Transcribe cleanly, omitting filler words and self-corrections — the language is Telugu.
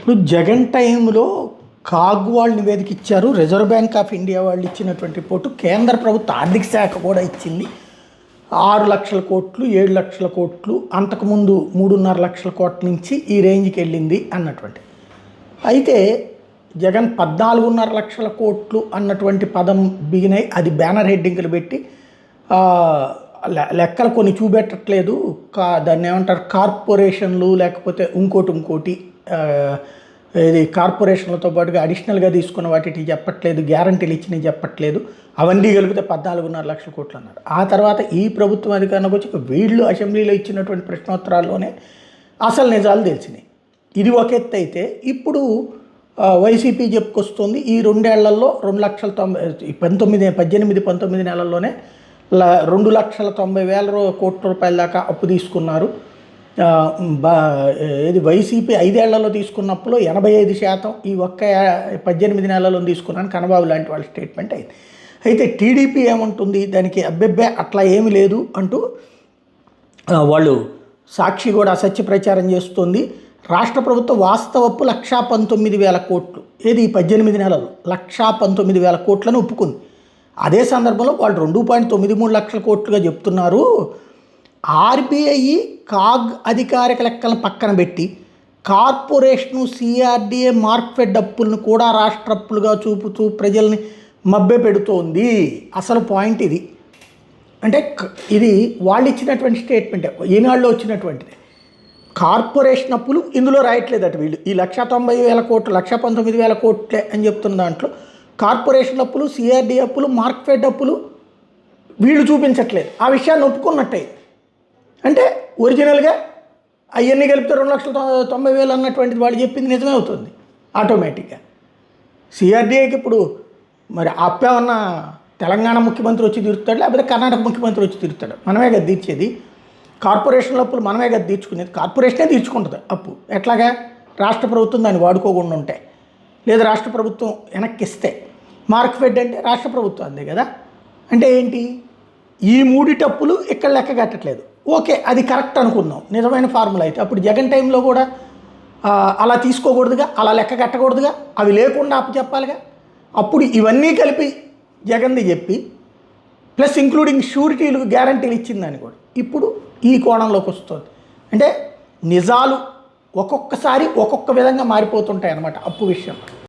ఇప్పుడు జగన్ టైంలో కాగ్ వాళ్ళు నివేదిక ఇచ్చారు. రిజర్వ్ బ్యాంక్ ఆఫ్ ఇండియా వాళ్ళు ఇచ్చినటువంటి రిపోర్టు, కేంద్ర ప్రభుత్వ ఆర్థిక శాఖ కూడా ఇచ్చింది. 6 లక్షల కోట్లు, 7 లక్షల కోట్లు, అంతకుముందు 3.5 లక్షల కోట్ల నుంచి ఈ రేంజ్కి వెళ్ళింది అన్నటువంటి. అయితే జగన్ 14.5 లక్షల కోట్లు అన్నటువంటి పదం బిగినాయి. అది బ్యానర్ హెడ్డింగ్లు పెట్టి లెక్కలు కొన్ని చూపెట్టట్లేదు. దాన్ని ఏమంటారు, కార్పొరేషన్లు లేకపోతే ఇంకోటి ఇది కార్పొరేషన్లతో పాటుగా అడిషనల్గా తీసుకున్న వాటికి చెప్పట్లేదు, గ్యారంటీలు ఇచ్చినవి చెప్పట్లేదు. అవన్నీ కలిపితే 14.5 లక్షల కోట్లు అన్నారు. ఆ తర్వాత ఈ ప్రభుత్వం అధికారంలోకి వచ్చి వీళ్ళు అసెంబ్లీలో ఇచ్చినటువంటి ప్రశ్నోత్తరాల్లోనే అసలు నిజాలు తెలిసినాయి. ఇది ఒక ఎత్తు అయితే, ఇప్పుడు వైసీపీ చెప్పుకొస్తుంది ఈ 2 ఏళ్లలో 2,19 నెలల్లోనే 2,90,000 కోట్ల రూపాయల దాకా అప్పు తీసుకున్నారు. ఇది వైసీపీ 5 ఏళ్లలో తీసుకున్నప్పుడు 85% ఈ ఒక్క 18 నెలల్లో తీసుకున్నాను కన్నబాబు లాంటి వాళ్ళ స్టేట్మెంట్ అయింది. అయితే టీడీపీ ఏమంటుంది, దానికి అబ్బెబ్బే అట్లా ఏమీ లేదు అంటూ వాళ్ళు సాక్షి కూడా అసత్య ప్రచారం చేస్తుంది. రాష్ట్ర ప్రభుత్వం వాస్తవపు 1,19,000 కోట్లు, ఏది 18 నెలలు 1,19,000 కోట్లను ఒప్పుకుంది. అదే సందర్భంలో వాళ్ళు 2.93 లక్షల కోట్లుగా చెప్తున్నారు. ఆర్బీఐ కాగ్ అధికారిక లెక్కలను పక్కన పెట్టి కార్పొరేషను, సిఆర్డీఏ, మార్క్ఫెడ్ అప్పులను కూడా రాష్ట్ర అప్పులుగా చూపుతూ ప్రజల్ని మభ్య పెడుతోంది. అసలు పాయింట్ ఇది. అంటే ఇది వాళ్ళు ఇచ్చినటువంటి స్టేట్మెంట్, ఈనాడులో వచ్చినటువంటిది. కార్పొరేషన్ అప్పులు ఇందులో రాయట్లేదట వీళ్ళు. ఈ 1,90,000 కోట్లు 1,19,000 కోట్లే అని చెప్తున్న దాంట్లో కార్పొరేషన్ అప్పులు, సిఆర్డీ అప్పులు, మార్క్ఫెడ్ అప్పులు వీళ్ళు చూపించట్లేదు. ఆ విషయాన్ని ఒప్పుకున్నట్టే. అంటే ఒరిజినల్గా అవన్నీ కలిపితే 2,90,000 అన్నటువంటిది వాళ్ళు చెప్పింది నిజమే అవుతుంది ఆటోమేటిక్గా. సిఆర్డీఏకి ఇప్పుడు మరి అప్పేమన్న తెలంగాణ ముఖ్యమంత్రి వచ్చి తీరుతాడు, లేకపోతే కర్ణాటక ముఖ్యమంత్రి వచ్చి తీరుతాడు? మనమే కదా తీర్చేది. కార్పొరేషన్ల అప్పులు మనమే కదా తీర్చుకునేది. కార్పొరేషనే తీర్చుకుంటుంది అప్పు. ఎట్లాగా? రాష్ట్ర ప్రభుత్వం దాన్ని వాడుకోకుండా ఉంటే, లేదా రాష్ట్ర ప్రభుత్వం వెనక్కిస్తే. మార్క్ఫెడ్ అంటే రాష్ట్ర ప్రభుత్వం అందే కదా. అంటే ఏంటి, ఈ 3 అప్పులు ఇక్కడ లెక్క కట్టట్లేదు. ఓకే, అది కరెక్ట్ అనుకుందాం, నిజమైన ఫార్ములా అయితే. అప్పుడు జగన్ టైంలో కూడా అలా తీసుకోకూడదుగా, అలా లెక్క కట్టకూడదుగా, అవి లేకుండా అప్పు చెప్పాలిగా. అప్పుడు ఇవన్నీ కలిపి జగన్ది చెప్పి ప్లస్ ఇంక్లూడింగ్ షూరిటీలు, గ్యారంటీలు ఇచ్చిందని కూడా ఇప్పుడు ఈ కోణంలోకి వస్తుంది. అంటే నిజాలు ఒక్కొక్కసారి ఒక్కొక్క విధంగా మారిపోతుంటాయి అన్నమాట అప్పు విషయంలో.